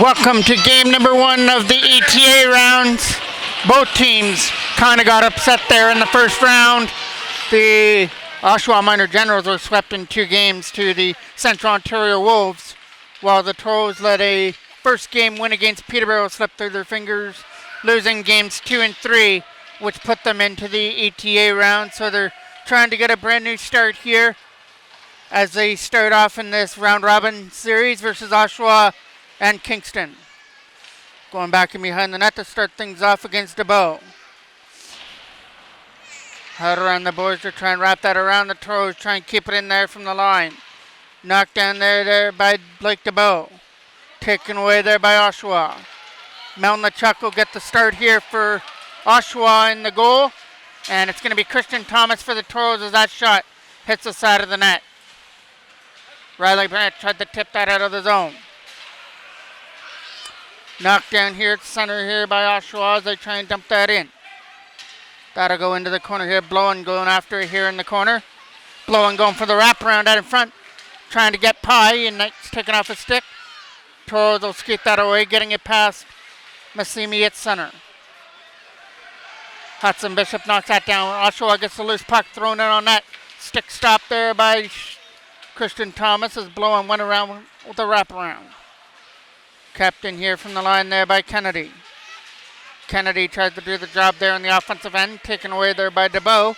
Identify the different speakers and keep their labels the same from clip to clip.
Speaker 1: Welcome to game number 1 of the ETA rounds. Both teams kind of got upset there in the first round. The Oshawa Minor Generals were swept in 2 games to the Central Ontario Wolves, while the Trolls led a first game win against Peterborough slipped through their fingers, losing games 2 and 3, which put them into the ETA round. So they're trying to get a brand new start here as they start off in this round robin series versus Oshawa and Kingston. Going back and behind the net to start things off against DeBow. Out around the boards to try and wrap that around the Trolls, try and keep it in there from the line. Knocked down there by Blake DeBow. Taken away there by Oshawa. Melnichuk will get the start here for Oshawa in the goal. And it's going to be Christian Thomas for the Trolls as that shot hits the side of the net. Riley Brandt tried to tip that out of the zone. Knocked down here at the center here by Oshawa as they try and dump that in. That'll go into the corner here. Blowen going after it here in the corner. Blowen going for the wraparound out in front. Trying to get Pye, and that's taken off a stick. Torres will skate that away, getting it past Massimi at center. Hudson Bishop knocks that down. Oshawa gets the loose puck thrown in on that. Stick stop there by Christian Thomas as Blowen went around with the wraparound. Kept in here from the line there by Kennedy. Kennedy tries to do the job there on the offensive end. Taken away there by DeBow.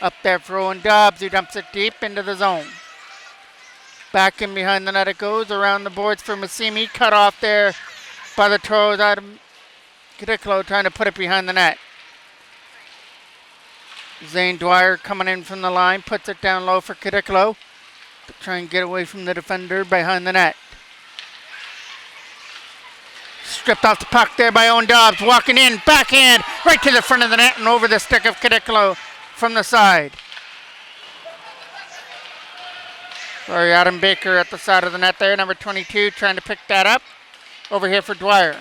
Speaker 1: Up there for Owen Dobbs, who dumps it deep into the zone. Back in behind the net it goes. Around the boards for Massimi. Cut off there by the Trolls. Adam Cadiclo trying to put it behind the net. Zane Dwyer coming in from the line. Puts it down low for Cadiclo to try and get away from the defender behind the net. Stripped off the puck there by Owen Dobbs. Walking in, backhand, right to the front of the net and over the stick of Cadiclo from the side. Sorry, Adam Baker at the side of the net there. Number 22 trying to pick that up. Over here for Dwyer.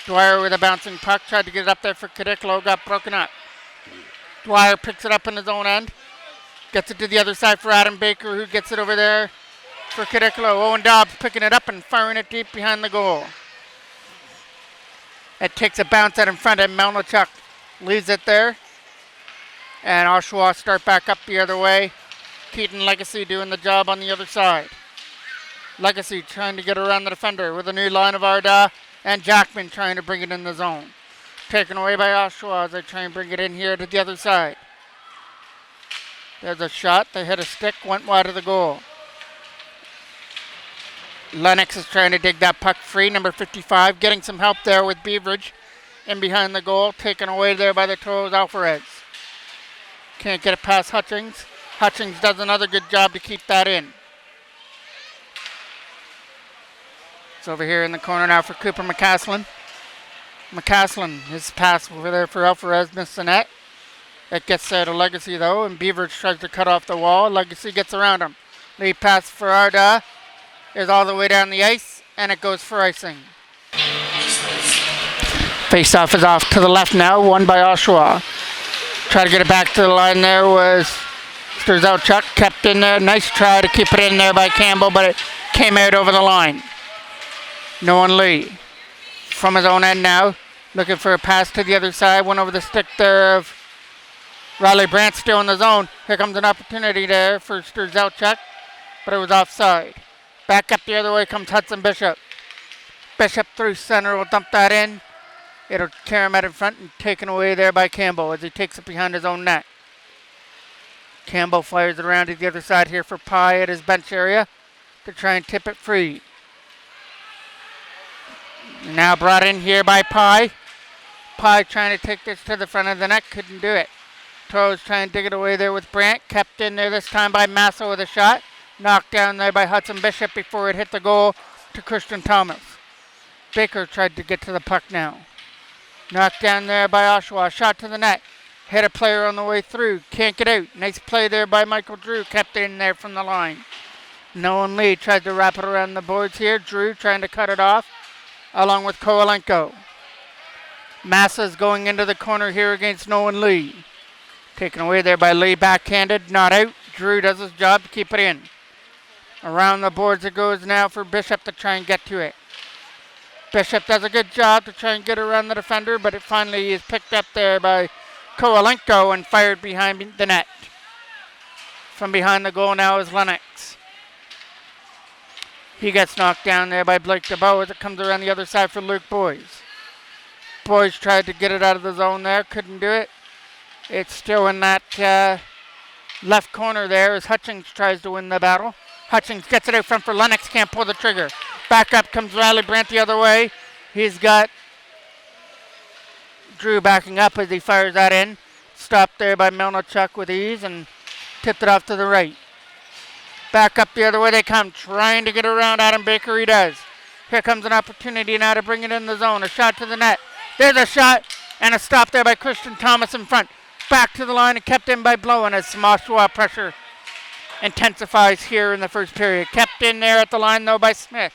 Speaker 1: Dwyer with a bouncing puck. Tried to get it up there for Cadiclo. Got broken up. Dwyer picks it up in his own end. Gets it to the other side for Adam Baker, who gets it over there for Cadiclo. Owen Dobbs picking it up and firing it deep behind the goal. It takes a bounce out in front and Melnichuk leaves it there. And Oshawa start back up the other way. Keaton Legacy doing the job on the other side. Legacy trying to get around the defender with a new line of Arda and Jackman trying to bring it in the zone. Taken away by Oshawa as they try and bring it in here to the other side. There's a shot. They hit a stick, went wide of the goal. Lennox is trying to dig that puck free. Number 55 getting some help there with Beveridge in behind the goal. Taken away there by the Toros Alvarez. Can't get it past Hutchings. Hutchings does another good job to keep that in. It's over here in the corner now for Cooper McCaslin. McCaslin, his pass over there for Alvarez, missed the net. It gets there to Legacy though, and Beveridge tries to cut off the wall. Legacy gets around him. Lead pass for Arda is all the way down the ice, and it goes for icing. Face-off is off to the left now, won by Oshawa. Try to get it back to the line there was Strzałchuk, kept in there. Nice try to keep it in there by Campbell, but it came out over the line. Nolan Lee from his own end now, looking for a pass to the other side. Went over the stick there of Riley Brandt still in the zone. Here comes an opportunity there for Sturzelchuk, but it was offside. Back up the other way comes Hudson Bishop. Bishop through center will dump that in. It'll carry him out in front and taken away there by Campbell as he takes it behind his own net. Campbell fires it around to the other side here for Pye at his bench area to try and tip it free. Now brought in here by Pye. Pye trying to take this to the front of the net, couldn't do it. Toes trying to dig it away there with Brandt. Kept in there this time by Massa with a shot. Knocked down there by Hudson Bishop before it hit the goal to Christian Thomas. Baker tried to get to the puck now. Knocked down there by Oshawa. Shot to the net. Hit a player on the way through. Can't get out. Nice play there by Michael Drew. Kept in there from the line. Nolan Lee tried to wrap it around the boards here. Drew trying to cut it off along with Kowalenko. Massa's going into the corner here against Nolan Lee. Taken away there by Lee, backhanded, not out. Drew does his job to keep it in. Around the boards it goes now for Bishop to try and get to it. Bishop does a good job to try and get around the defender, but it finally is picked up there by Kowalenko and fired behind the net. From behind the goal now is Lennox. He gets knocked down there by Blake DeBow as it comes around the other side for Luke Boyes. Boyes tried to get it out of the zone there, couldn't do it. It's still in that left corner there as Hutchings tries to win the battle. Hutchings gets it out front for Lennox, can't pull the trigger. Back up comes Riley Brandt the other way. He's got Drew backing up as he fires that in. Stopped there by Melnichuk with ease and tipped it off to the right. Back up the other way they come, trying to get around Adam Baker. He does. Here comes an opportunity now to bring it in the zone. A shot to the net. There's a shot and a stop there by Christian Thomas in front. Back to the line and kept in by Blowen as Oshawa pressure intensifies here in the first period. Kept in there at the line though by Smith.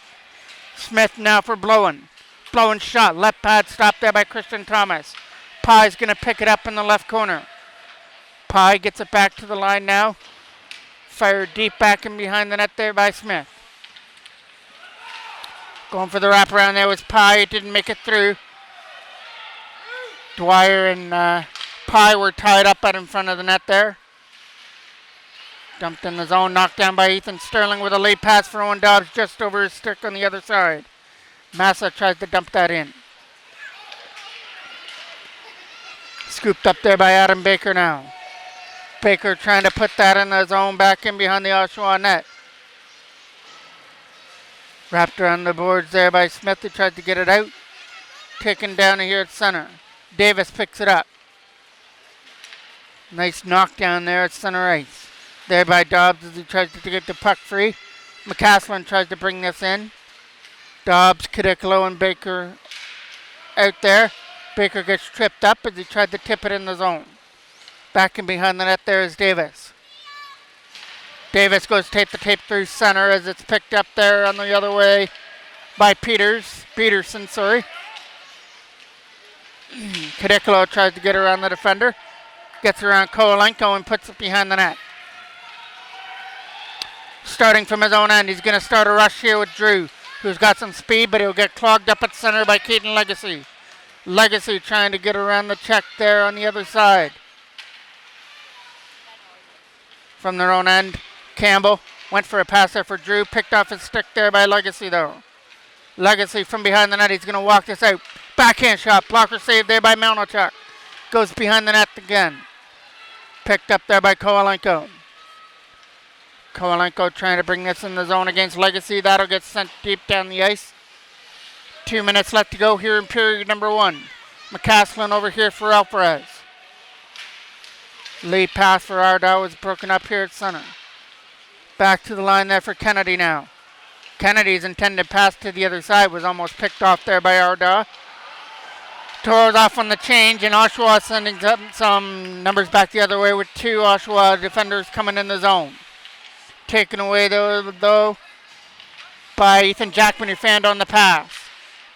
Speaker 1: Smith now for Blowen. Blowen's shot. Left pad stopped there by Christian Thomas. Pye's going to pick it up in the left corner. Pye gets it back to the line now. Fired deep back in behind the net there by Smith. Going for the wraparound there was Pye. It didn't make it through. Dwyer and Pye were tied up out in front of the net there. Dumped in the zone, knocked down by Ethan Sterling with a late pass for Owen Dobbs just over his stick on the other side. Massa tries to dump that in. Scooped up there by Adam Baker now. Baker trying to put that in the zone back in behind the Oshawa net. Wrapped around the boards there by Smith who tried to get it out. Taken down here at center. Davis picks it up. Nice knockdown there at center ice. There by Dobbs as he tries to get the puck free. McCaslin tries to bring this in. Dobbs, Kadiklo, and Baker out there. Baker gets tripped up as he tried to tip it in the zone. Back in behind the net there is Davis. Davis goes tape to tape through center as it's picked up there on the other way by Peterson. Kadiklo tries to get around the defender. Gets around Kowalenko and puts it behind the net. Starting from his own end, he's going to start a rush here with Drew, who's got some speed, but he'll get clogged up at center by Keaton Legacy. Legacy trying to get around the check there on the other side. From their own end, Campbell went for a pass there for Drew, picked off his stick there by Legacy though. Legacy from behind the net, he's going to walk this out. Backhand shot, blocker save there by Melnichuk. Goes behind the net again. Picked up there by Kowalenko. Kowalenko trying to bring this in the zone against Legacy. That'll get sent deep down the ice. 2 minutes left to go here in period number 1. McCaslin over here for Alvarez. Lead pass for Arda was broken up here at center. Back to the line there for Kennedy now. Kennedy's intended pass to the other side was almost picked off there by Arda. Toro's off on the change, and Oshawa sending some numbers back the other way with 2 Oshawa defenders coming in the zone. Taken away though by Ethan Jackman, who fanned on the pass.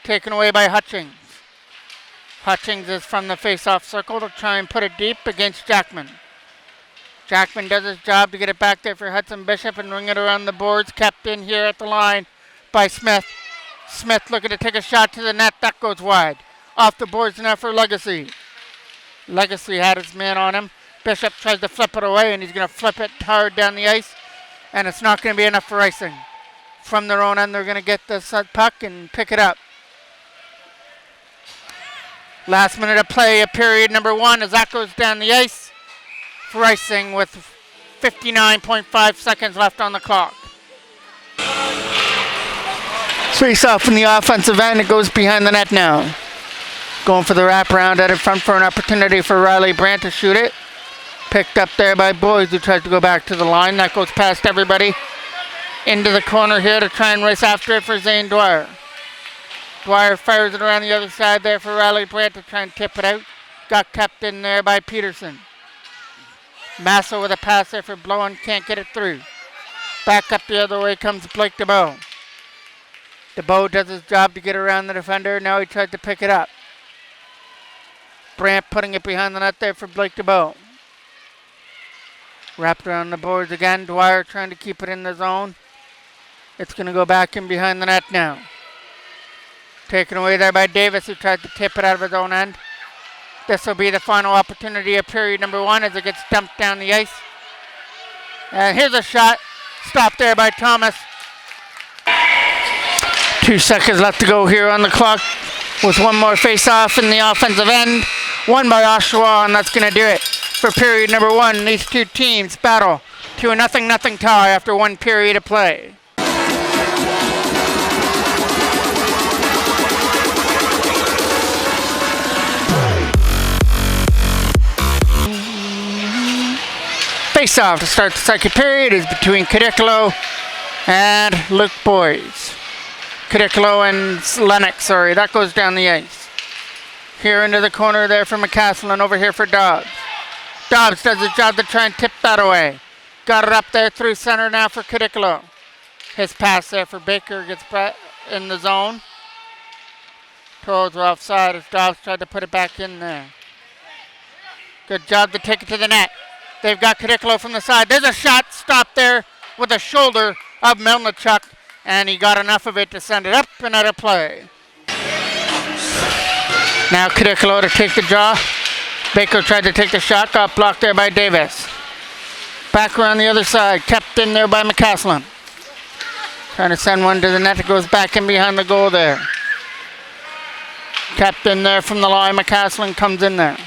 Speaker 1: Taken away by Hutchings. Hutchings is from the face-off circle to try and put it deep against Jackman. Jackman does his job to get it back there for Hudson Bishop and ring it around the boards. Kept in here at the line by Smith. Smith looking to take a shot to the net. That goes wide. Off the boards now for Legacy. Legacy had his man on him. Bishop tries to flip it away, and he's going to flip it hard down the ice, and it's not going to be enough for icing. From their own end, they're going to get this puck and pick it up. Last minute of play of period number 1 as that goes down the ice for icing with 59.5 seconds left on the clock. Face off in the offensive end. It goes behind the net now. Going for the wraparound out in front for an opportunity for Riley Brandt to shoot it. Picked up there by Boys, who tries to go back to the line. That goes past everybody. Into the corner here to try and race after it for Zane Dwyer. Dwyer fires it around the other side there for Riley Brandt to try and tip it out. Got kept in there by Peterson. Massa with a pass there for Blowen, can't get it through. Back up the other way comes Blake DeBow. DeBow does his job to get around the defender. Now he tries to pick it up. Brandt putting it behind the net there for Blake DeBow. Wrapped around the boards again. Dwyer trying to keep it in the zone. It's going to go back in behind the net now. Taken away there by Davis, who tried to tip it out of his own end. This will be the final opportunity of period number 1 as it gets dumped down the ice. And here's a shot. Stopped there by Thomas. 2 seconds left to go here on the clock with one more face-off in the offensive end. Won by Oshawa, and that's going to do it for period number 1. These two teams battle to a 0-0 tie after 1 period of play. Face-off to start the second period is between Cadicolo and Luke Boys. Cadicolo and Lennox, that goes down the ice. Here into the corner there for McCaslin, and over here for Dobbs. Dobbs does his job to try and tip that away. Got it up there through center now for Cadicolo. His pass there for Baker gets in the zone. Toes were offside as Dobbs tried to put it back in there. Good job to take it to the net. They've got Cadicolo from the side. There's a shot stopped there with the shoulder of Melnichuk, and he got enough of it to send it up and out of play. Now Cadicolo to take the draw. Baker tried to take the shot, got blocked there by Davis. Back around the other side, kept in there by McCaslin. Trying to send one to the net. It goes back in behind the goal there. Kept in there from the line. McCaslin comes in there.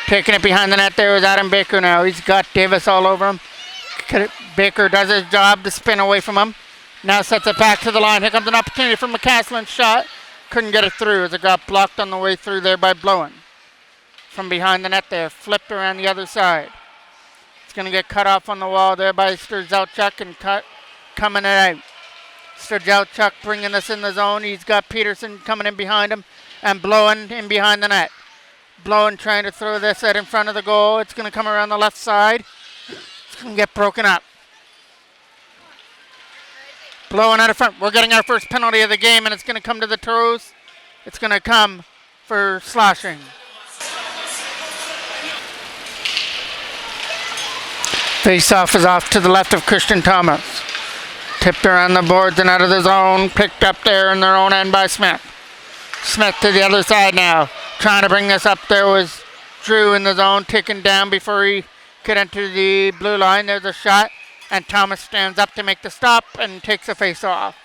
Speaker 1: Taking it behind the net there is Adam Baker now. He's got Davis all over him. Baker does his job to spin away from him. Now sets it back to the line. Here comes an opportunity for McCaslin's shot. Couldn't get it through as it got blocked on the way through there by Blowen. From behind the net there. Flipped around the other side. It's going to get cut off on the wall there by Sturzelchuk and coming it out. Sturzelchuk bringing this in the zone. He's got Peterson coming in behind him and Blowen in behind the net. Blowen trying to throw this out in front of the goal. It's going to come around the left side. It's going to get broken up. Blowen out of front. We're getting our first penalty of the game, and it's going to come to the toes. It's going to come for slashing. Face-off is off to the left of Christian Thomas. Tipped around the boards and out of the zone. Picked up there in their own end by Smith. Smith to the other side now. Trying to bring this up there was Drew in the zone, taken down before he could enter the blue line. There's a shot, and Thomas stands up to make the stop and takes a face-off.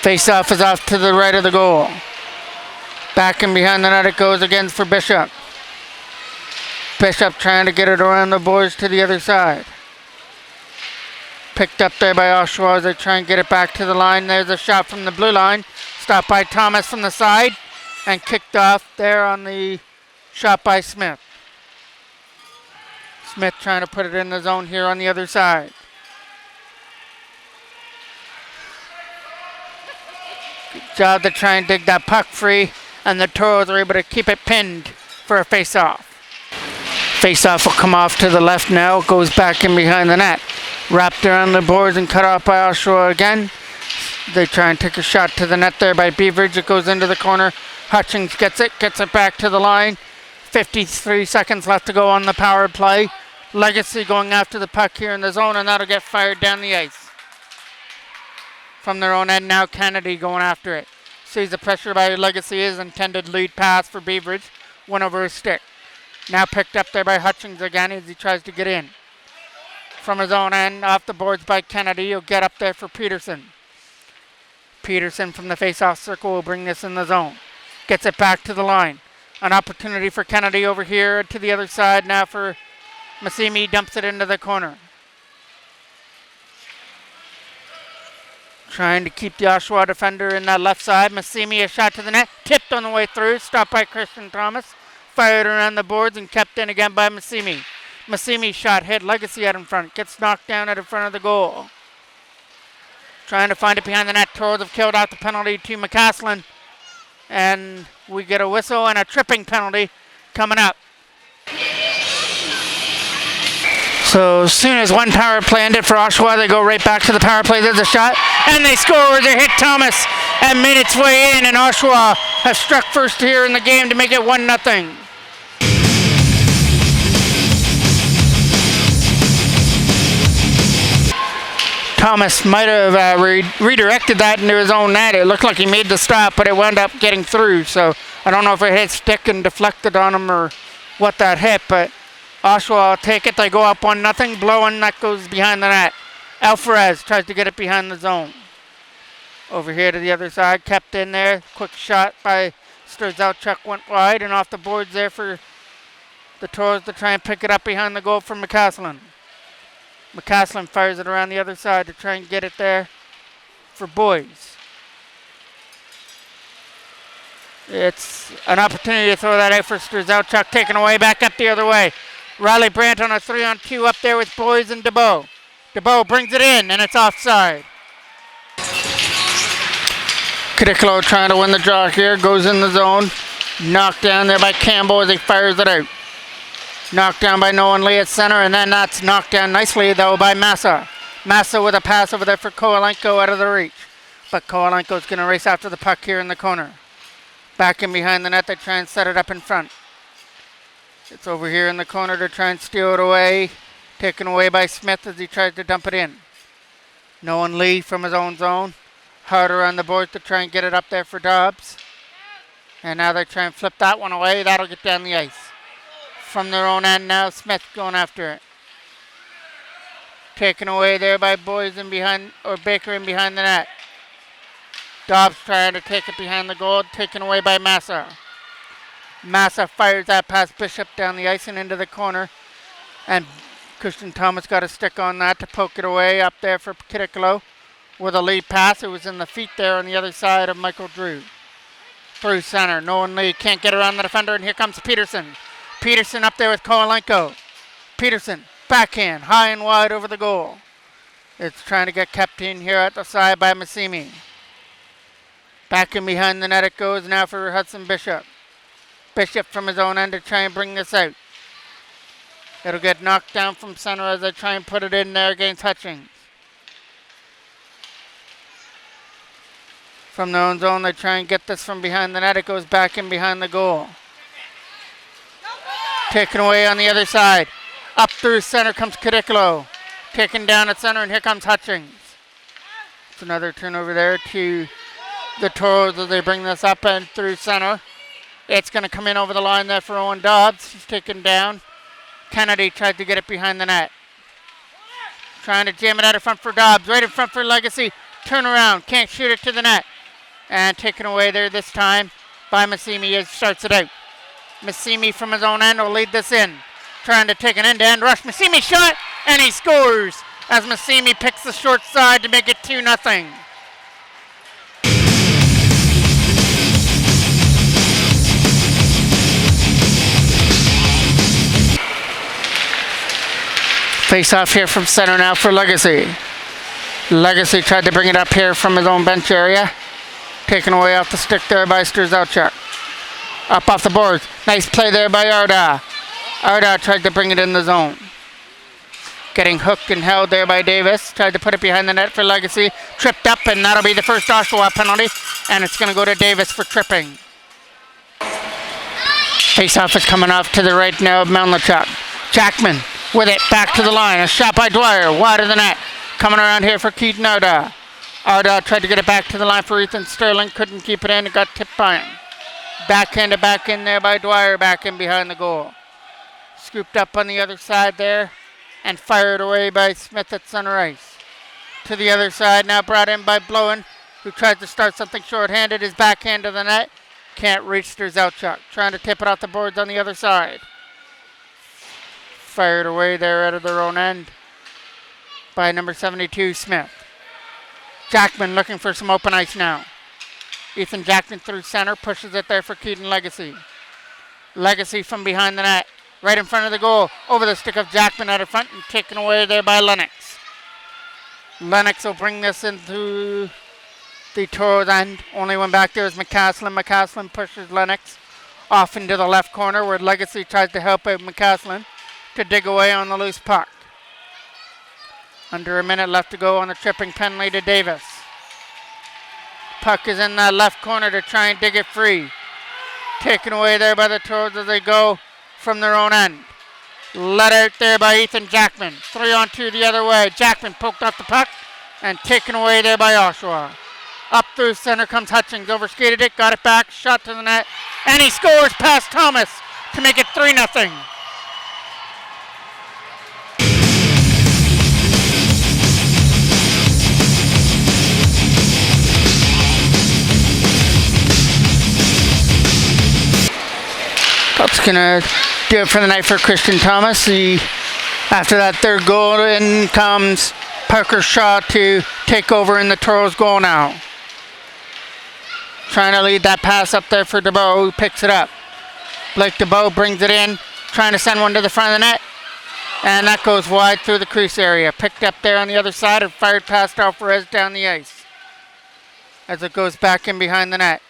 Speaker 1: Face-off is off to the right of the goal. Back and behind the net it goes again for Bishop. Bishop trying to get it around the boards to the other side. Picked up there by Oshawa as they try and get it back to the line. There's a shot from the blue line. Stopped by Thomas from the side and kicked off there on the shot by Smith. Smith trying to put it in the zone here on the other side. Good job to try and dig that puck free, and the Toros are able to keep it pinned for a face-off. Face-off will come off to the left now. Goes back in behind the net. Wrapped around the boards and cut off by Oshawa again. They try and take a shot to the net there by Beveridge. It goes into the corner. Hutchings gets it back to the line. 53 seconds left to go on the power play. Legacy going after the puck here in the zone, and that'll get fired down the ice. From their own end now, Kennedy going after it. Sees the pressure by Legacy. Is intended lead pass for Beveridge. went over his stick. Now picked up there by Hutchings again as he tries to get in. From his own end, off the boards by Kennedy. He'll get up there for Peterson. Peterson from the face-off circle will bring this in the zone. Gets it back to the line. An opportunity for Kennedy over here to the other side now for Massimi. Dumps it into the corner. Trying to keep the Oshawa defender in that left side. Massimi, a shot to the net. Tipped on the way through. Stopped by Christian Thomas. Fired around the boards and kept in again by Massimi. Massimi shot hit Legacy out in front. Gets knocked down out in front of the goal. Trying to find it behind the net. Toros have killed out the penalty to McCaslin. And we get a whistle and a tripping penalty coming up. So as soon as one power play ended for Oshawa, they go right back to the power play. There's a shot. And they score. They hit Thomas and made its way in. And Oshawa have struck first here in the game to make it 1-0. Thomas might have redirected that into his own net. It looked like he made the stop, but it wound up getting through. So I don't know if it hit stick and deflected on him or what that hit, but Oshawa will take it. They go up 1-0. Blowing, that goes behind the net. Alvarez tries to get it behind the zone. Over here to the other side, kept in there. Quick shot by Strzalczuk went wide and off the boards there for the Toros to try and pick it up behind the goal from McCaslin. McCaslin fires it around the other side to try and get it there for Boys. It's an opportunity to throw that out for Strzalczuk, taken away, back up the other way. Riley Brandt on a 3-on-2 up there with Boys and DeBow. DeBow brings it in, and it's offside. Cadicolo trying to win the draw here, goes in the zone. Knocked down there by Campbell as he fires it out. Knocked down by Nolan Lee at center, and then that's knocked down nicely, though, by Massa. Massa with a pass over there for Kowalenko out of the reach. But Kowalenko's going to race after the puck here in the corner. Back in behind the net, they try and set it up in front. It's over here in the corner to try and steal it away. Taken away by Smith as he tries to dump it in. Nolan Lee from his own zone. Harder on the board to try and get it up there for Dobbs. And now they try and flip that one away. That'll get down the ice. From their own end now, Smith going after it. Taken away there by Boys in behind, or Baker in behind the net. Dobbs trying to take it behind the goal, taken away by Massa. Massa fires that past Bishop down the ice and into the corner. And Christian Thomas got a stick on that to poke it away up there for Cadicolo. With a lead pass, it was in the feet there on the other side of Michael Drew. Through center, Nolan Lee can't get around the defender, and here comes Peterson. Peterson up there with Kowalenko. Peterson, backhand, high and wide over the goal. It's trying to get kept in here at the side by Massimi. Back in behind the net it goes now for Hudson Bishop. Bishop from his own end to try and bring this out. It'll get knocked down from center as they try and put it in there against Hutchings. From their own zone, they try and get this from behind the net. It goes back in behind the goal. Taken away on the other side. Up through center comes Cadicolo. Taken down at center, and here comes Hutchings. It's another turnover there to the Toros as they bring this up and through center. It's going to come in over the line there for Owen Dobbs. He's taken down. Kennedy tried to get it behind the net. Trying to jam it out in front for Dobbs. Right in front for Legacy. Turn around. Can't shoot it to the net. And taken away there this time by Massimi as starts it out. Massimi from his own end will lead this in. Trying to take an end-to-end rush. Massimi shot, and he scores as Massimi picks the short side to make it 2-0. Face off here from center now for Legacy. Legacy tried to bring it up here from his own bench area. Taken away off the stick there by Strzalczuk. Up off the boards. Nice play there by Arda. Arda tried to bring it in the zone. Getting hooked and held there by Davis. Tried to put it behind the net for Legacy. Tripped up, and that'll be the first Oshawa penalty. And it's going to go to Davis for tripping. Face-off is coming off to the right now of Melnichuk. Jackman with it back to the line. A shot by Dwyer. Wide of the net. Coming around here for Keaton Arda. Arda tried to get it back to the line for Ethan Sterling. Couldn't keep it in. It got tipped by him. Backhanded back in there by Dwyer, back in behind the goal. Scooped up on the other side there and fired away by Smith at center ice. To the other side, now brought in by Blowen, who tried to start something short-handed. His backhand to the net. Can't reach their Zalchuk. Trying to tip it off the boards on the other side. Fired away there out of their own end by number 72, Smith. Jackman looking for some open ice now. Ethan Jackman through center, pushes it there for Keaton Legacy. Legacy from behind the net, right in front of the goal, over the stick of Jackman out of front and taken away there by Lennox. Lennox will bring this into the Toros end. Only one back there is McCaslin. McCaslin pushes Lennox off into the left corner where Legacy tries to help out McCaslin to dig away on the loose puck. Under a minute left to go on the tripping penalty to Davis. Puck is in that left corner to try and dig it free. Taken away there by the Toros as they go from their own end. Let out there by Ethan Jackman. 3-on-2 the other way. Jackman poked off the puck and taken away there by Oshawa. Up through center comes Hutchings. Overskated it, got it back, shot to the net, and he scores past Thomas to make it 3-0. That's gonna do it for the night for Christian Thomas. After that third goal, in comes Parker Shaw to take over in the Toros goal now. Trying to lead that pass up there for DeBow, who picks it up. Blake DeBow brings it in, trying to send one to the front of the net. And that goes wide through the crease area. Picked up there on the other side and fired past Alvarez down the ice. As it goes back in behind the net.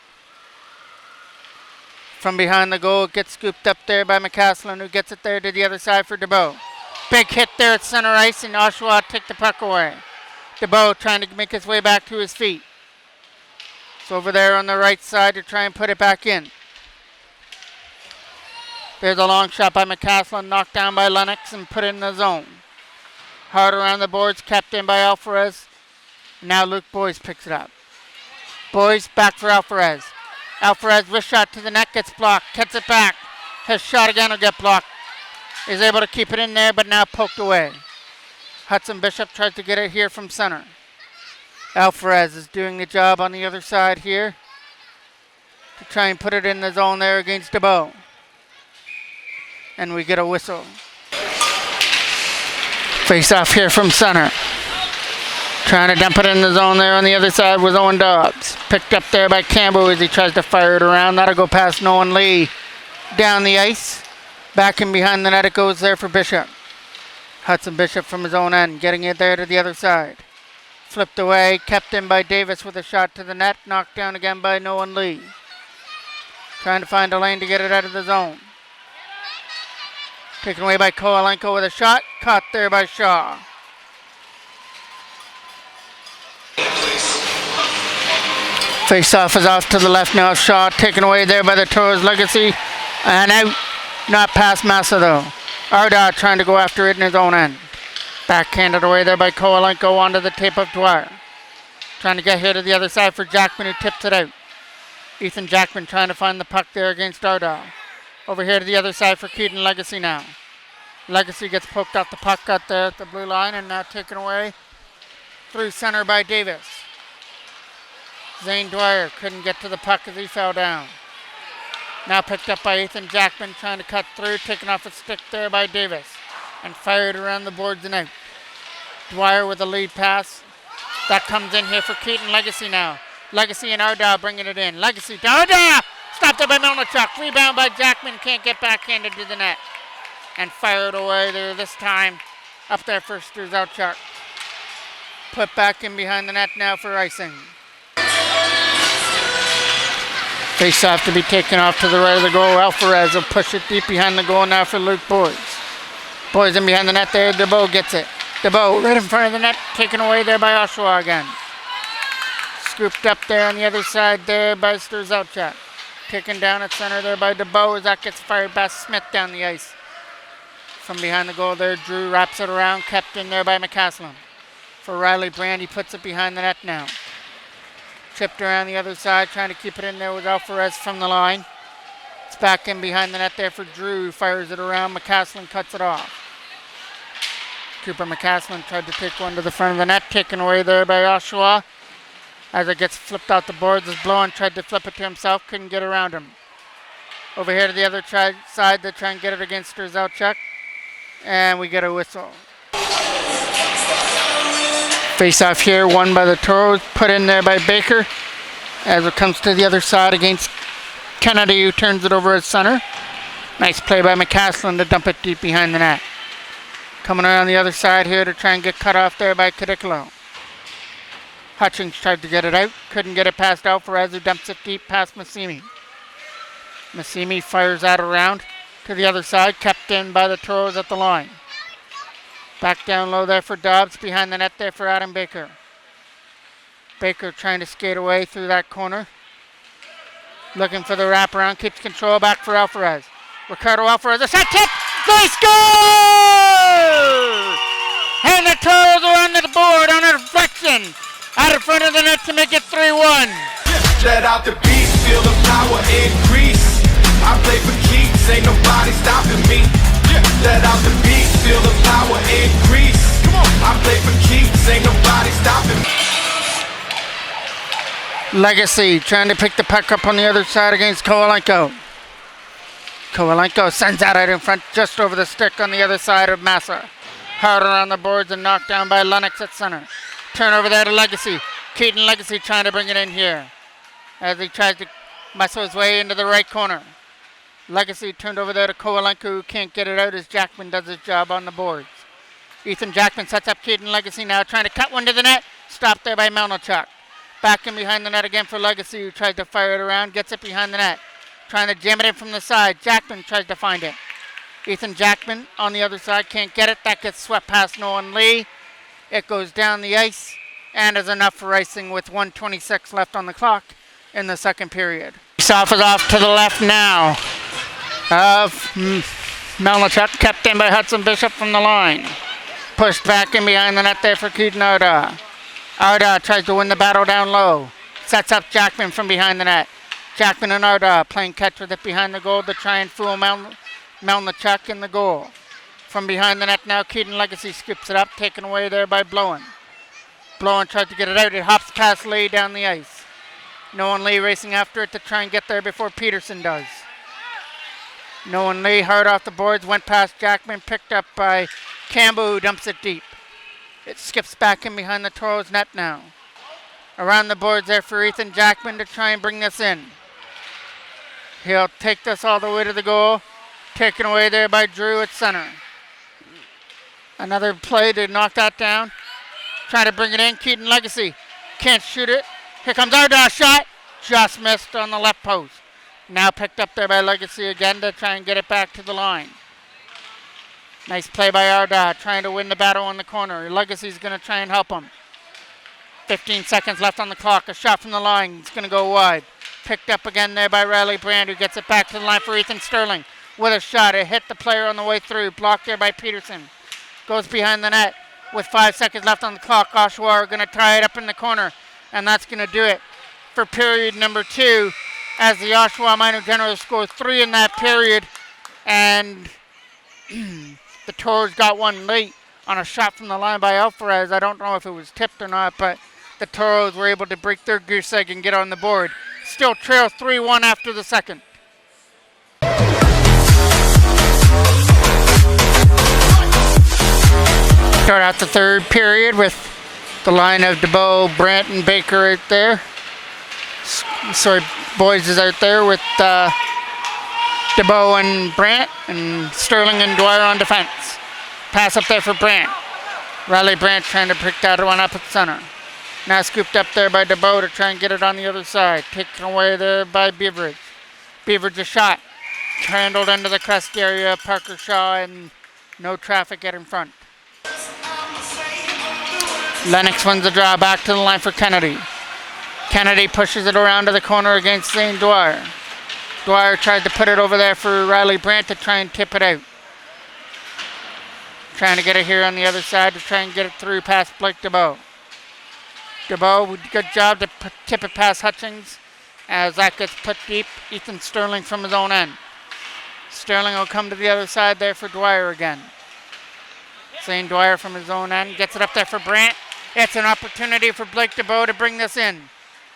Speaker 1: From behind the goal, it gets scooped up there by McCaslin, who gets it there to the other side for DeBow. Big hit there at center ice, and Oshawa took the puck away. DeBow trying to make his way back to his feet. It's over there on the right side to try and put it back in. There's a long shot by McCaslin, knocked down by Lennox and put in the zone. Hard around the boards, kept in by Alvarez. Now Luke Boyes picks it up. Boyes back for Alvarez. Alvarez wrist shot to the net, gets blocked, gets it back. His shot again will get blocked. Is able to keep it in there, but now poked away. Hudson Bishop tries to get it here from center. Alvarez is doing the job on the other side here to try and put it in the zone there against DeBow. And we get a whistle. Face off here from center. Trying to dump it in the zone there on the other side was Owen Dobbs. Picked up there by Campbell as he tries to fire it around. That'll go past Nolan Lee down the ice. Back in behind the net it goes there for Bishop. Hudson Bishop from his own end, getting it there to the other side. Flipped away, kept in by Davis with a shot to the net. Knocked down again by Nolan Lee. Trying to find a lane to get it out of the zone. Taken away by Kovalenko with a shot. Caught there by Shaw. Face-off is off to the left now. Shaw taken away there by the Toros Legacy. And out. Not past Massa though. Arda trying to go after it in his own end. Backhanded away there by Kovalenko onto the tape of Dwyer. Trying to get here to the other side for Jackman, who tips it out. Ethan Jackman trying to find the puck there against Arda. Over here to the other side for Keaton Legacy now. Legacy gets poked off the puck out there at the blue line and now taken away through center by Davis. Zane Dwyer couldn't get to the puck as he fell down. Now picked up by Ethan Jackman, trying to cut through, taken off a stick there by Davis, and fired around the boards and out. Dwyer with a lead pass. That comes in here for Keaton Legacy now. Legacy and Arda bringing it in. Legacy to Arda! Stopped up by Melnichuk. Rebound by Jackman, can't get backhanded to the net. And fired away there this time. Up there for Strzalchuk. Put back in behind the net now for icing. Face off to be taken off to the right of the goal. Alvarez will push it deep behind the goal now for Luke Boyes. Boyes in behind the net there. DeBow gets it. DeBow right in front of the net. Taken away there by Oshawa again. Scooped up there on the other side there by Strzalchuk. Taken down at center there by DeBow as that gets fired past Smith down the ice. From behind the goal there, Drew wraps it around. Kept in there by McCaslin. For Riley Brand, he puts it behind the net now. Chipped around the other side, trying to keep it in there with Alvarez from the line. It's back in behind the net there for Drew, who fires it around. McCaslin cuts it off. Cooper McCaslin tried to take one to the front of the net, taken away there by Oshawa. As it gets flipped out the boards, as Blowen tried to flip it to himself, couldn't get around him. Over here to the other side, they try and get it against Strzelczuk, and we get a whistle. Face off here, won by the Toros, put in there by Baker. As it comes to the other side against Kennedy, who turns it over at center. Nice play by McCaslin to dump it deep behind the net. Coming around the other side here to try and get cut off there by Cadicolo. Hutchings tried to get it out, couldn't get it past Alvarez, who dumps it deep past Massimi. Massimi fires that around to the other side, kept in by the Toros at the line. Back down low there for Dobbs, behind the net there for Adam Baker. Baker trying to skate away through that corner. Looking for the wraparound, keeps control, back for Alvarez. Ricardo Alvarez, a shot tip, they score! And the Toros are on the board on a deflection out in front of the net to make it 3-1.
Speaker 2: Let out the beast, feel the power increase. I play for keeps, ain't nobody stopping me. Let out the beast, feel the power increase. I play for keeps, ain't nobody stopping me.
Speaker 1: Legacy trying to pick the puck up on the other side against Kowalenko. Kowalenko sends that out in front just over the stick on the other side of Massa. Harder on the boards and knocked down by Lennox at center. Turnover there to Legacy. Keaton Legacy trying to bring it in here as he tries to muscle his way into the right corner. Legacy turned over there to Kowalenko, who can't get it out as Jackman does his job on the boards. Ethan Jackman sets up Keaton Legacy now, trying to cut one to the net. Stopped there by Melnichuk. Back in behind the net again for Legacy, who tries to fire it around, gets it behind the net. Trying to jam it in from the side. Jackman tries to find it. Ethan Jackman on the other side can't get it. That gets swept past Nolan Lee. It goes down the ice and is enough for icing with 1:26 left on the clock in the second period. Face-off is off to the left now of Melnichuk, kept in by Hudson Bishop from the line. Pushed back in behind the net there for Keaton Arda. Arda tries to win the battle down low. Sets up Jackman from behind the net. Jackman and Arda playing catch with it behind the goal to try and fool Melnichuk in the goal. From behind the net now, Keaton Legacy scoops it up, taken away there by Blowen. Blowen tries to get it out. It hops past Lee down the ice. Nolan Lee racing after it to try and get there before Peterson does. Nolan Lee hard off the boards, went past Jackman, picked up by Campbell, who dumps it deep. It skips back in behind the Toros net now. Around the boards there for Ethan Jackman to try and bring this in. He'll take this all the way to the goal. Taken away there by Drew at center. Another play to knock that down. Trying to bring it in. Keaton Legacy can't shoot it. Here comes Arda, shot. Just missed on the left post. Now picked up there by Legacy again to try and get it back to the line. Nice play by Arda, trying to win the battle on the corner. Legacy's going to try and help him. 15 seconds left on the clock. A shot from the line. It's going to go wide. Picked up again there by Riley Brand, who gets it back to the line for Ethan Sterling. With a shot. It hit the player on the way through. Blocked there by Peterson. Goes behind the net with 5 seconds left on the clock. Oshawa are going to tie it up in the corner. And that's going to do it for period number 2. As the Oshawa Minor Generals score 3 in that period. And the Toros got one late on a shot from the line by Alvarez. I don't know if it was tipped or not, but the Toros were able to break their goose egg and get on the board. Still trail 3-1 after the second. Start out the third period with the line of DeBow, Brandt, and Baker right there. Sorry, Boys is out there with DeBow and Brandt, and Sterling and Dwyer on defense. Pass up there for Brandt. Riley Brandt trying to pick that one up at center. Now scooped up there by DeBow to try and get it on the other side. Taken away there by Beveridge. Beveridge a shot. Handled into the crest area of Parker Shaw, and no traffic get in front. Lennox wins the draw, back to the line for Kennedy. Kennedy pushes it around to the corner against Zane Dwyer. Dwyer tried to put it over there for Riley Brandt to try and tip it out. Trying to get it here on the other side to try and get it through past Blake DeBow. DeBow, good job to tip it past Hutchings as that gets put deep. Ethan Sterling from his own end. Sterling will come to the other side there for Dwyer again. Seeing Dwyer from his own end. Gets it up there for Brandt. It's an opportunity for Blake DeBow to bring this in.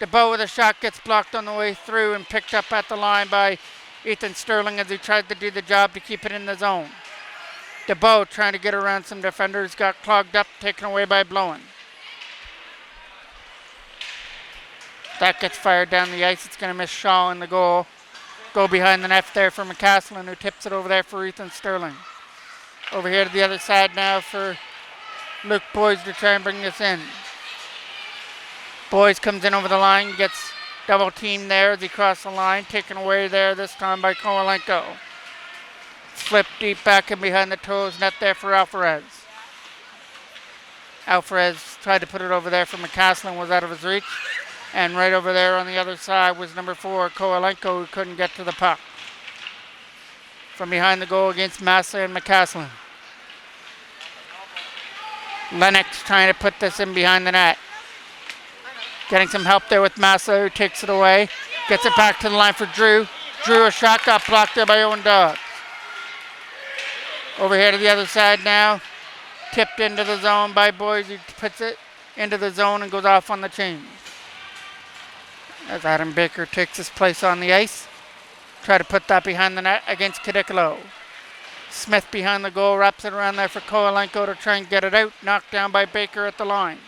Speaker 1: DeBow with a shot gets blocked on the way through and picked up at the line by Ethan Sterling as he tried to do the job to keep it in the zone. DeBow trying to get around some defenders. Got clogged up, taken away by Blowen. That gets fired down the ice. It's going to miss Shaw in the goal. Go behind the net there for McCaslin, who tips it over there for Ethan Sterling. Over here to the other side now for Luke Boys to try and bring this in. Boys comes in over the line, gets double teamed there as he crosses the line. Taken away there this time by Kowalenko. Flip deep back in behind the toes net there for Alvarez. Alvarez tried to put it over there for McCaslin, was out of his reach. And right over there on the other side was number 4, Kowalenko, who couldn't get to the puck. From behind the goal against Massa and McCaslin. Lennox trying to put this in behind the net. Getting some help there with Massa, who takes it away. Gets it back to the line for Drew. Drew, a shot, got blocked there by Owen Dobbs. Over here to the other side now. Tipped into the zone by Boys, who puts it into the zone and goes off on the change. As Adam Baker takes his place on the ice. Try to put that behind the net against Kadikalo. Smith behind the goal, wraps it around there for Kowalenko to try and get it out. Knocked down by Baker at the line.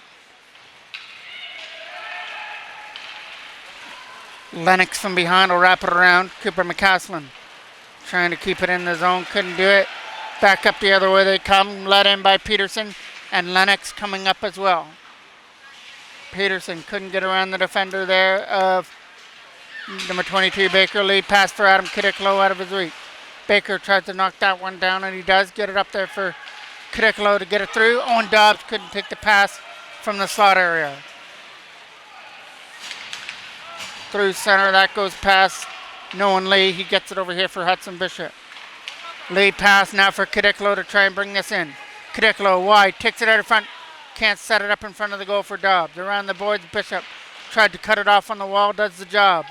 Speaker 1: Lennox from behind will wrap it around. Cooper McCaslin trying to keep it in the zone, couldn't do it. Back up the other way they come, led in by Peterson, and Lennox coming up as well. Peterson couldn't get around the defender there of number 22, Baker. Lead pass for Adam Kadikalo out of his reach. Baker tries to knock that one down, and he does get it up there for Kadikalo to get it through. Owen Dobbs couldn't take the pass from the slot area. Through center, that goes past Nolan Lee. He gets it over here for Hudson Bishop. Lead pass now for Kadikalo to try and bring this in. Kadikalo wide, takes it out of front. Can't set it up in front of the goal for Dobbs. Around the boards, Bishop tried to cut it off on the wall, does the job.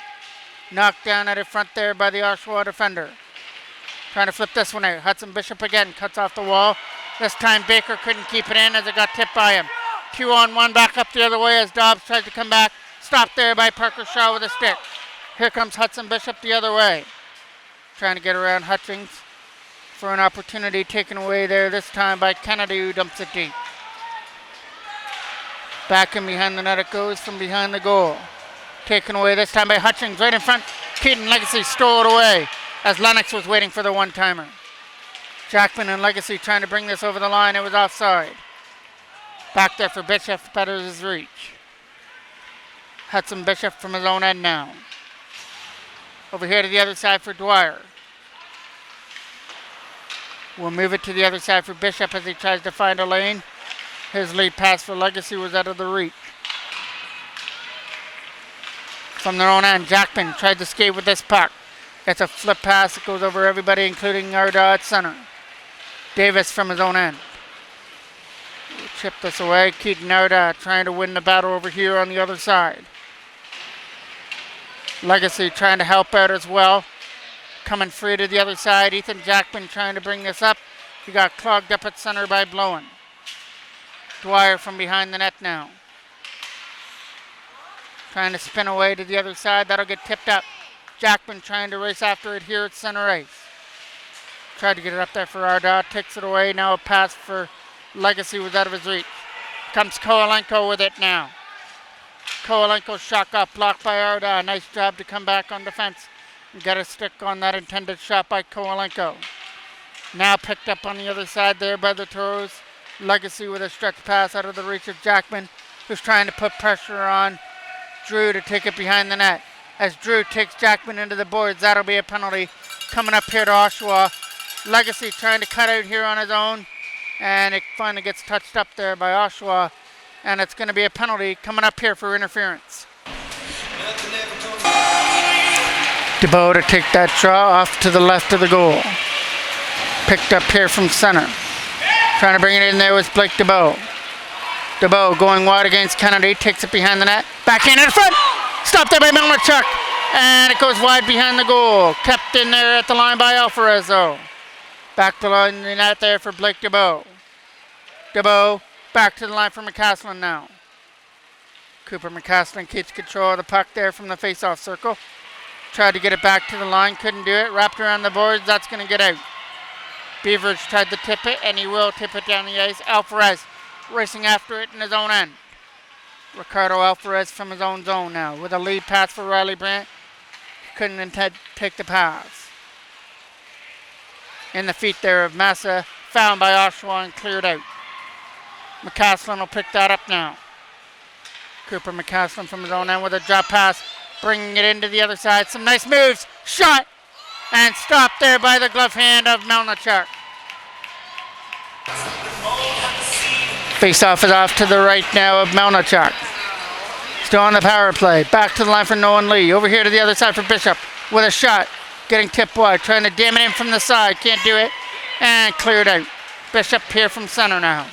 Speaker 1: Knocked down at the front there by the Oshawa defender. Trying to flip this one out. Hudson Bishop again cuts off the wall. This time Baker couldn't keep it in as it got tipped by him. 2-on-1 back up the other way as Dobbs tries to come back. Stopped there by Parker Shaw with a stick. Here comes Hudson Bishop the other way. Trying to get around Hutchings for an opportunity taken away there this time by Kennedy, who dumps it deep. Back in behind the net it goes from behind the goal. Taken away this time by Hutchings right in front. Keaton Legacy stole it away as Lennox was waiting for the one-timer. Jackman and Legacy trying to bring this over the line. It was offside. Back there for Bishop, betters his reach. Hudson Bishop from his own end now. Over here to the other side for Dwyer. We'll move it to the other side for Bishop as he tries to find a lane. His lead pass for Legacy was out of the reach. From their own end, Jackman tried to skate with this puck. It's a flip pass that goes over everybody, including Arda at center. Davis from his own end. We'll chip this away. Keaton Arda trying to win the battle over here on the other side. Legacy trying to help out as well. Coming free to the other side. Ethan Jackman trying to bring this up. He got clogged up at center by Blowen. Dwyer from behind the net now. Trying to spin away to the other side. That'll get tipped up. Jackman trying to race after it here at center ice. Tried to get it up there for Arda. Takes it away. Now a pass for Legacy was out of his reach. Comes Kowalenko with it now. Kowalenko's shot got blocked by Arda. Nice job to come back on defense and get a stick on that intended shot by Kowalenko. Now picked up on the other side there by the toes. Legacy with a stretch pass out of the reach of Jackman, who's trying to put pressure on Drew to take it behind the net. As Drew takes Jackman into the boards, that'll be a penalty coming up here to Oshawa. Legacy trying to cut out here on his own, and it finally gets touched up there by Oshawa, and it's going to be a penalty coming up here for interference. DeBow to take that draw off to the left of the goal. Picked up here from center. Trying to bring it in there was Blake DeBow. DeBow going wide against Kennedy, takes it behind the net. Back in front. Stopped there by Melnichuk. And it goes wide behind the goal. Kept in there at the line by Alvarez, though. Back to line the net there for Blake DeBow. DeBow back to the line for McCaslin now. Cooper McCaslin keeps control of the puck there from the face-off circle. Tried to get it back to the line, couldn't do it. Wrapped around the boards, that's going to get out. Beveridge tried to tip it, and he will tip it down the ice. Alvarez racing after it in his own end. Ricardo Alvarez from his own zone now with a lead pass for Riley Brandt. Couldn't intend take the pass. In the feet there of Massa, found by Oshawa and cleared out. McCaslin will pick that up now. Cooper McCaslin from his own end with a drop pass, bringing it into the other side. Some nice moves. Shot! And stopped there by the glove hand of Melnichuk. Face-off is off to the right now of Melnichuk. Still on the power play. Back to the line for Nolan Lee. Over here to the other side for Bishop with a shot. Getting tipped wide. Trying to jam it in from the side. Can't do it. And cleared out. Bishop here from center now.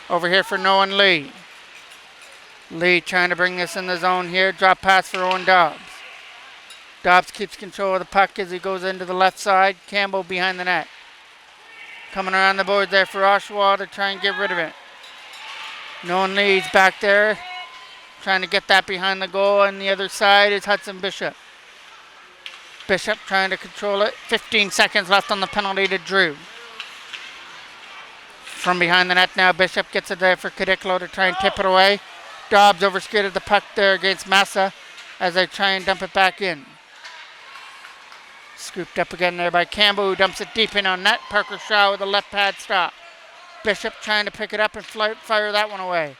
Speaker 1: Over here for Nolan Lee. Lee trying to bring this in the zone here. Drop pass for Owen Dobbs. Dobbs keeps control of the puck as he goes into the left side. Campbell behind the net. Coming around the board there for Oshawa to try and get rid of it. Nolan Lee's back there. Trying to get that behind the goal. On the other side is Hudson Bishop. Bishop trying to control it. 15 seconds left on the penalty to Drew. From behind the net now, Bishop gets it there for Kadiklo to try and tip it away. Dobbs overskated the puck there against Massa as they try and dump it back in. Scooped up again there by Campbell, who dumps it deep in on net. Parker Shaw with a left pad stop. Bishop trying to pick it up and fire that one away.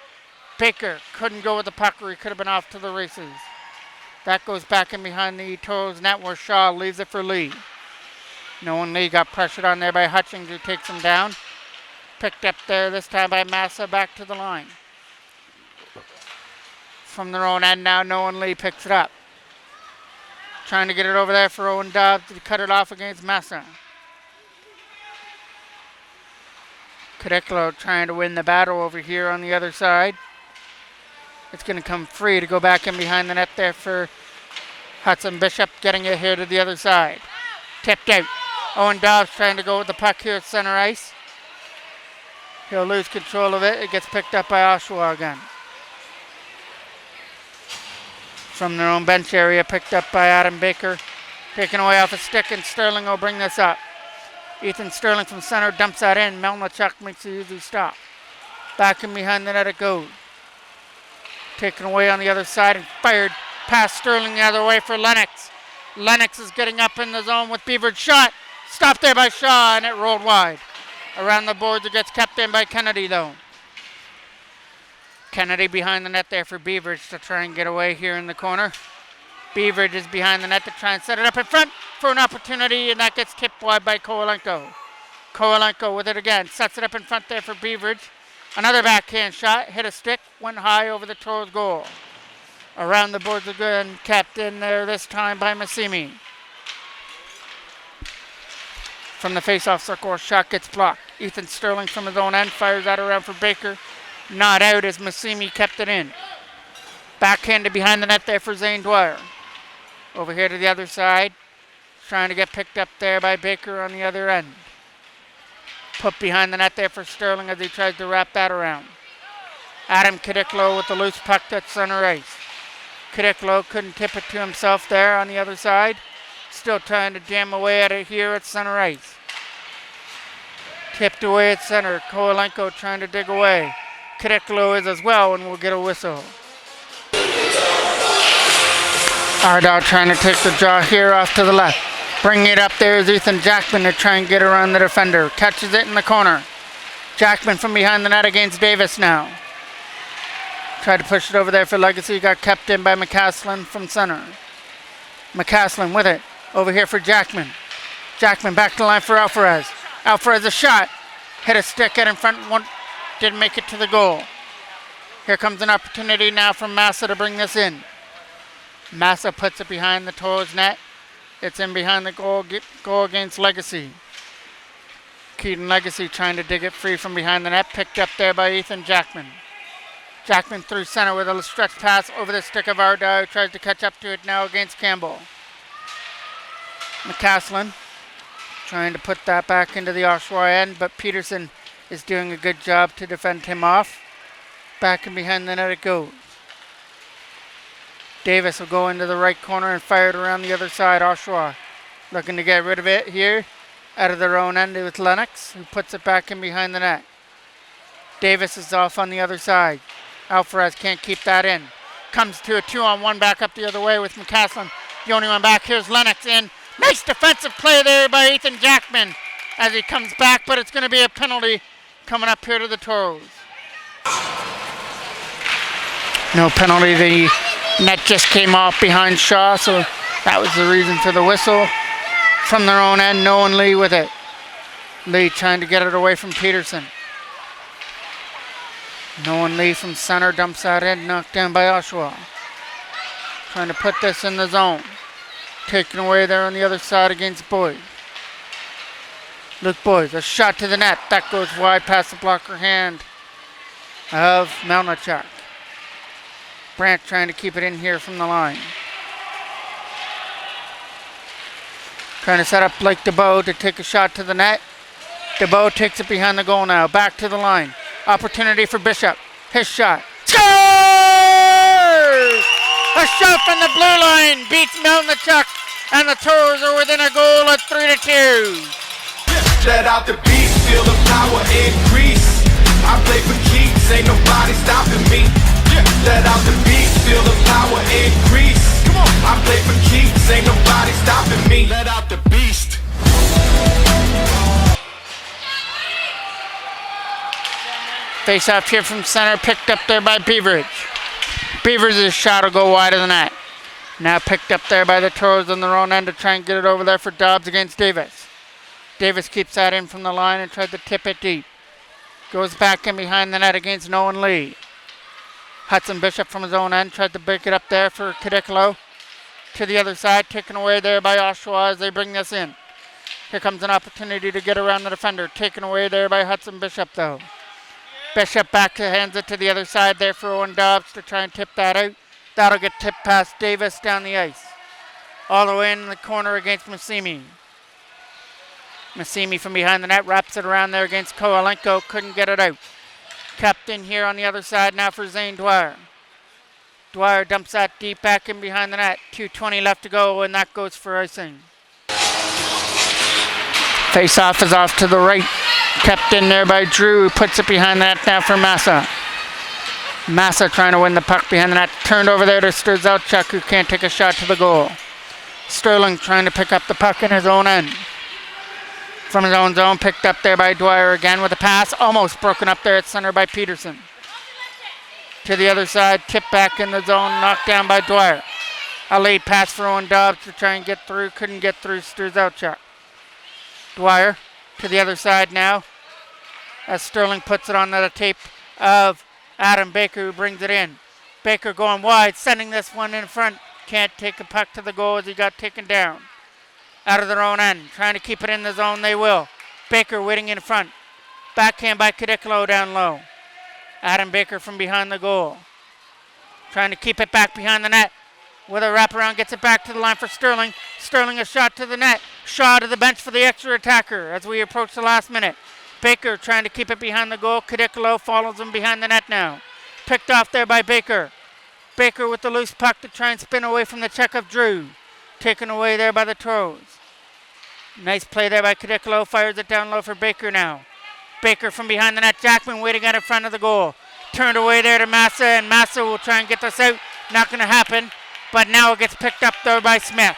Speaker 1: Baker couldn't go with the puck, or he could have been off to the races. That goes back in behind the Toros net where Shaw leaves it for Lee. Nolan Lee got pressured on there by Hutchings, who takes him down. Picked up there this time by Massa, back to the line. From their own end now, Nolan Lee picks it up. Trying to get it over there for Owen Dobbs to cut it off against Massa. Kadiklo trying to win the battle over here on the other side. It's going to come free to go back in behind the net there for Hudson Bishop, getting it here to the other side. Tipped out. Owen Dobbs trying to go with the puck here at center ice. He'll lose control of it. It gets picked up by Oshawa again. From their own bench area, picked up by Adam Baker. Taken away off a stick, and Sterling will bring this up. Ethan Sterling from center dumps that in. Melnichuk makes a easy stop. Back in behind the net it goes. Taken away on the other side and fired past Sterling the other way for Lennox. Lennox is getting up in the zone with Beveridge shot. Stopped there by Shaw, and it rolled wide. Around the boards it gets kept in by Kennedy though. Kennedy behind the net there for Beveridge to try and get away here in the corner. Beveridge is behind the net to try and set it up in front for an opportunity, and that gets tipped wide by Kowalenko. Kowalenko with it again, sets it up in front there for Beveridge. Another backhand shot, hit a stick, went high over the Toros goal. Around the boards again, kept in there this time by Massimi. From the face-off circle, a shot gets blocked. Ethan Sterling from his own end fires that around for Baker. Not out as Massimi kept it in. Backhanded behind the net there for Zane Dwyer. Over here to the other side. Trying to get picked up there by Baker on the other end. Put behind the net there for Sterling as he tries to wrap that around. Adam Kadiklo with the loose puck at center ice. Kadiklo couldn't tip it to himself there on the other side. Still trying to jam away at it here at center ice. Tipped away at center. Kowalenko trying to dig away. Kadiklo is as well, and we'll get a whistle. Ardagh trying to take the draw here off to the left. Bringing it up there is Ethan Jackman to try and get around the defender. Catches it in the corner. Jackman from behind the net against Davis now. Tried to push it over there for Legacy. Got kept in by McCaslin from center. McCaslin with it. Over here for Jackman. Jackman back to the line for Alvarez. Alvarez a shot. Hit a stick out in front. One didn't make it to the goal. Here comes an opportunity now from Massa to bring this in. Massa puts it behind the Toros net. It's in behind the goal against Legacy. Keaton Legacy trying to dig it free from behind the net. Picked up there by Ethan Jackman. Jackman through center with a stretch pass over the stick of Ardagh, who tries to catch up to it now against Campbell. McCaslin trying to put that back into the Oshawa end, but Peterson is doing a good job to defend him off. Back and behind the net it goes. Davis will go into the right corner and fire it around the other side. Oshawa looking to get rid of it here. Out of their own end with Lennox, who puts it back in behind the net. Davis is off on the other side. Alvarez can't keep that in. Comes to a 2-on-1 back up the other way with McCaslin. The only one back. Here's Lennox in. Nice defensive play there by Ethan Jackman as he comes back, but it's going to be a penalty coming up here to the Toros. No penalty. The net just came off behind Shaw, so that was the reason for the whistle. From their own end, Nolan Lee with it. Lee trying to get it away from Peterson. Nolan Lee from center dumps that in, knocked down by Oshawa. Trying to put this in the zone. Taken away there on the other side against Boyd. Luke Boyd, a shot to the net. That goes wide past the blocker hand of Melnichuk. Brandt trying to keep it in here from the line. Trying to set up Blake DeBow to take a shot to the net. DeBow takes it behind the goal now. Back to the line. Opportunity for Bishop. His shot. Scores! A shot from the blue line beats Melnichuk, and the Toros are within a goal at 3-2.
Speaker 2: Let out the beast, feel the power increase. I play for keeps, ain't nobody stopping me. Let out the beast, feel the power increase. Come on, I play for keeps, ain't nobody stopping me. Let out the beast.
Speaker 1: Face off here from center, picked up there by Beveridge. Beveridge's shot will go wide of the net. Now picked up there by the Toros on their own end to try and get it over there for Dobbs against Davis. Davis keeps that in from the line and tried to tip it deep. Goes back in behind the net against Nolan Lee. Hudson Bishop from his own end tried to break it up there for Kadiklo. To the other side, taken away there by Oshawa as they bring this in. Here comes an opportunity to get around the defender. Taken away there by Hudson Bishop though. Bishop back hands it to the other side there for Owen Dobbs to try and tip that out. That'll get tipped past Davis down the ice. All the way in the corner against Massimi. Massimi from behind the net wraps it around there against Kowalenko. Couldn't get it out. Kept in here on the other side now for Zane Dwyer. Dwyer dumps that deep back in behind the net. 2:20 left to go, and that goes for icing. Face-off is off to the right. Kept in there by Drew, who puts it behind the net now for Massa. Massa trying to win the puck behind the net. Turned over there to Strzalczuk, who can't take a shot to the goal. Sterling trying to pick up the puck in his own end. From his own zone, picked up there by Dwyer again with a pass. Almost broken up there at center by Peterson. To the other side, tipped back in the zone, knocked down by Dwyer. A late pass for Owen Dobbs to try and get through. Couldn't get through Strzalczuk. Dwyer to the other side now as Sterling puts it on the tape of Adam Baker, who brings it in. Baker going wide, sending this one in front. Can't take a puck to the goal as he got taken down. Out of their own end, trying to keep it in the zone, they will. Baker waiting in front. Backhand by Kadiklo down low. Adam Baker from behind the goal. Trying to keep it back behind the net. With a wraparound, gets it back to the line for Sterling. Sterling a shot to the net. Shaw to the bench for the extra attacker as we approach the last minute. Baker trying to keep it behind the goal. Kadiklo follows him behind the net now. Picked off there by Baker. Baker with the loose puck to try and spin away from the check of Drew. Taken away there by the Toros. Nice play there by Kadiklo. Fires it down low for Baker now. Baker from behind the net. Jackman waiting out in front of the goal. Turned away there to Massa, and Massa will try and get this out. Not going to happen. But now it gets picked up there by Smith.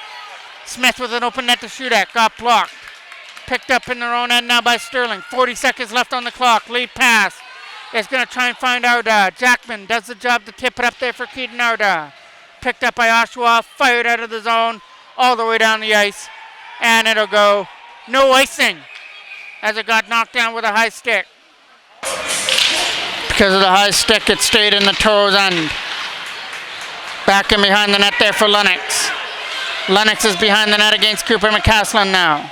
Speaker 1: Smith with an open net to shoot at. Got blocked. Picked up in their own end now by Sterling. 40 seconds left on the clock. Lead pass. Is going to try and find Arda. Jackman does the job to tip it up there for Keaton Arda. Picked up by Oshawa. Fired out of the zone. All the way down the ice. And it'll go no icing as it got knocked down with a high stick. Because of the high stick, it stayed in the Toros' end. Back in behind the net there for Lennox. Lennox is behind the net against Cooper McCaslin now.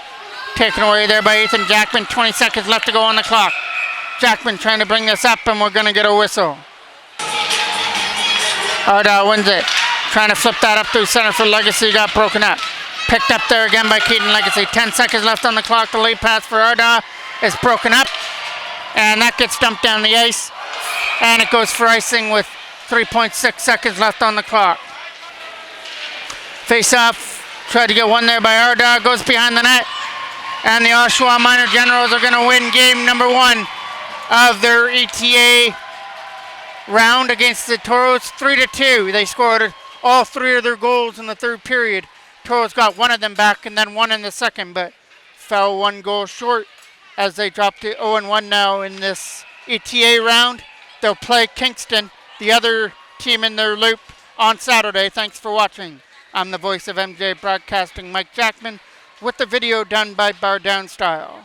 Speaker 1: Taken away there by Ethan Jackman. 20 seconds left to go on the clock. Jackman trying to bring this up, and we're going to get a whistle. Arda wins it. Trying to flip that up through center for Legacy. Got broken up. Picked up there again by Keaton Legacy. 10 seconds left on the clock. The lead pass for Arda is broken up. And that gets dumped down the ice. And it goes for icing with 3.6 seconds left on the clock. Face off. Tried to get one there by Arda. Goes behind the net. And the Oshawa Minor Generals are going to win game number 1 of their ETA round against the Toros 3-2. They scored all 3 of their goals in the third period. Toros got one of them back and then one in the second, but fell 1 goal short as they dropped to 0-1 now in this ETA round. They'll play Kingston, the other team in their loop, on Saturday. Thanks for watching. I'm the voice of MJ Broadcasting, Mike Jackman, with the video done by Bar Down Style.